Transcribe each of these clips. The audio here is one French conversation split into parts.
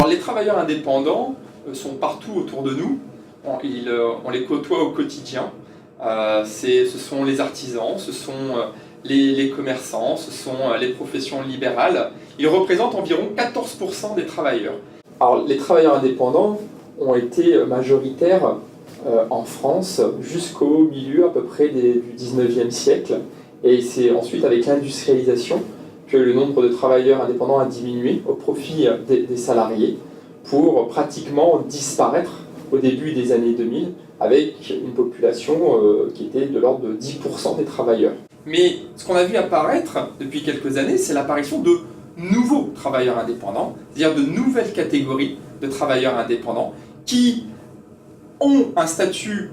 Alors les travailleurs indépendants sont partout autour de nous, on les côtoie au quotidien. Ce sont les artisans, ce sont les commerçants, ce sont les professions libérales. Ils représentent environ 14% des travailleurs. Alors les travailleurs indépendants ont été majoritaires en France jusqu'au milieu à peu près du 19e siècle. Et c'est ensuite avec l'industrialisation que le nombre de travailleurs indépendants a diminué au profit des salariés pour pratiquement disparaître au début des années 2000 avec une population qui était de l'ordre de 10% des travailleurs. Mais ce qu'on a vu apparaître depuis quelques années, c'est l'apparition de nouveaux travailleurs indépendants, c'est-à-dire de nouvelles catégories de travailleurs indépendants qui ont un statut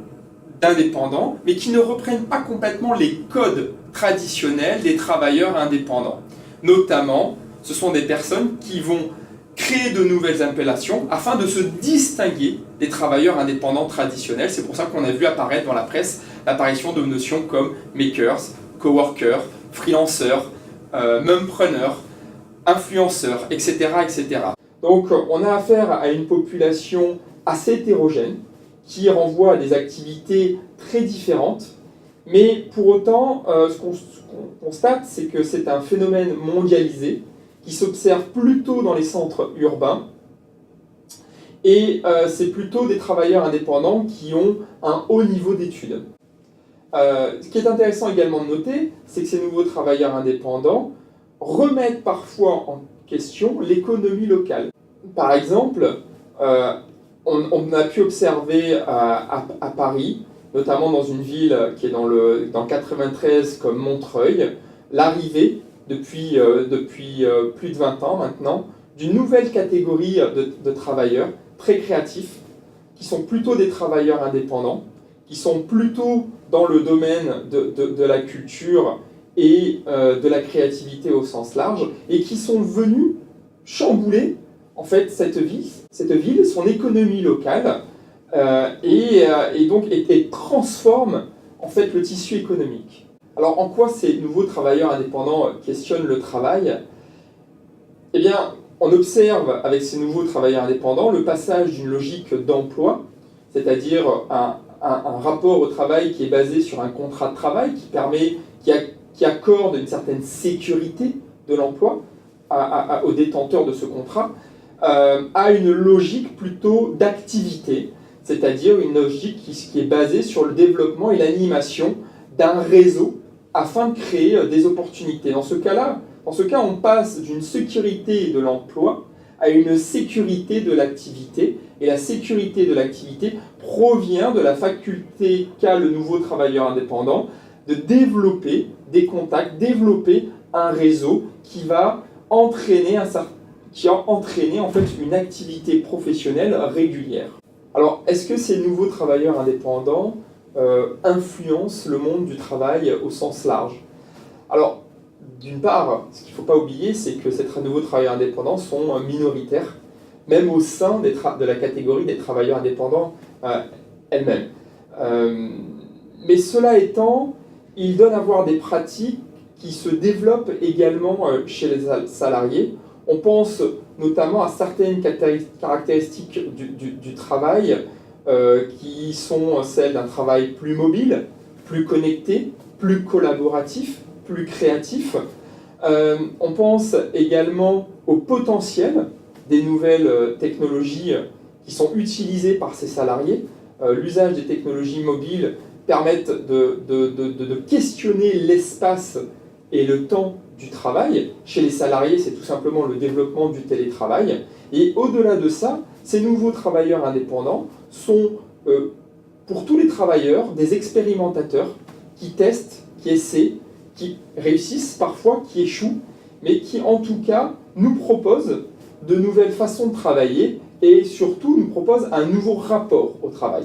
d'indépendants, mais qui ne reprennent pas complètement les codes traditionnels des travailleurs indépendants. Notamment, ce sont des personnes qui vont créer de nouvelles appellations afin de se distinguer des travailleurs indépendants traditionnels. C'est pour ça qu'on a vu apparaître dans la presse l'apparition de notions comme makers, coworkers, freelancers, mumpreneurs, influenceurs, etc., etc. Donc on a affaire à une population assez hétérogène qui renvoie à des activités très différentes, mais pour autant, ce qu'on constate, c'est que c'est un phénomène mondialisé qui s'observe plutôt dans les centres urbains, et c'est plutôt des travailleurs indépendants qui ont un haut niveau d'études. Ce qui est intéressant également de noter, c'est que ces nouveaux travailleurs indépendants remettent parfois en question l'économie locale. Par exemple, on a pu observer à Paris, notamment dans une ville qui est dans le 93 comme Montreuil, l'arrivée depuis plus de 20 ans maintenant d'une nouvelle catégorie de travailleurs très créatifs qui sont plutôt des travailleurs indépendants, qui sont plutôt dans le domaine de la culture et de la créativité au sens large, et qui sont venus chambouler en fait cette ville, son économie locale, et transforme en fait le tissu économique. Alors en quoi ces nouveaux travailleurs indépendants questionnent le travail ? Eh bien, on observe avec ces nouveaux travailleurs indépendants le passage d'une logique d'emploi, c'est-à-dire un rapport au travail qui est basé sur un contrat de travail qui accorde une certaine sécurité de l'emploi aux détenteurs de ce contrat, à une logique plutôt d'activité, c'est-à-dire une logique qui est basée sur le développement et l'animation d'un réseau afin de créer des opportunités. Dans ce cas, on passe d'une sécurité de l'emploi à une sécurité de l'activité, et la sécurité de l'activité provient de la faculté qu'a le nouveau travailleur indépendant de développer des contacts, développer un réseau qui va entraîner en fait une activité professionnelle régulière. Alors, est-ce que ces nouveaux travailleurs indépendants influencent le monde du travail au sens large ? Alors, d'une part, ce qu'il ne faut pas oublier, c'est que ces nouveaux travailleurs indépendants sont minoritaires, même au sein de la catégorie des travailleurs indépendants elle-même. Mais cela étant, ils donnent à voir des pratiques qui se développent également chez les salariés. On pense notamment à certaines caractéristiques du travail qui sont celles d'un travail plus mobile, plus connecté, plus collaboratif, plus créatif. On pense également au potentiel des nouvelles technologies qui sont utilisées par ces salariés. L'usage des technologies mobiles permettent de questionner l'espace et le temps du travail. Chez les salariés, c'est tout simplement le développement du télétravail. Et au-delà de ça, ces nouveaux travailleurs indépendants sont, pour tous les travailleurs, des expérimentateurs qui testent, qui essaient, qui réussissent parfois, qui échouent, mais qui en tout cas nous proposent de nouvelles façons de travailler et surtout nous proposent un nouveau rapport au travail.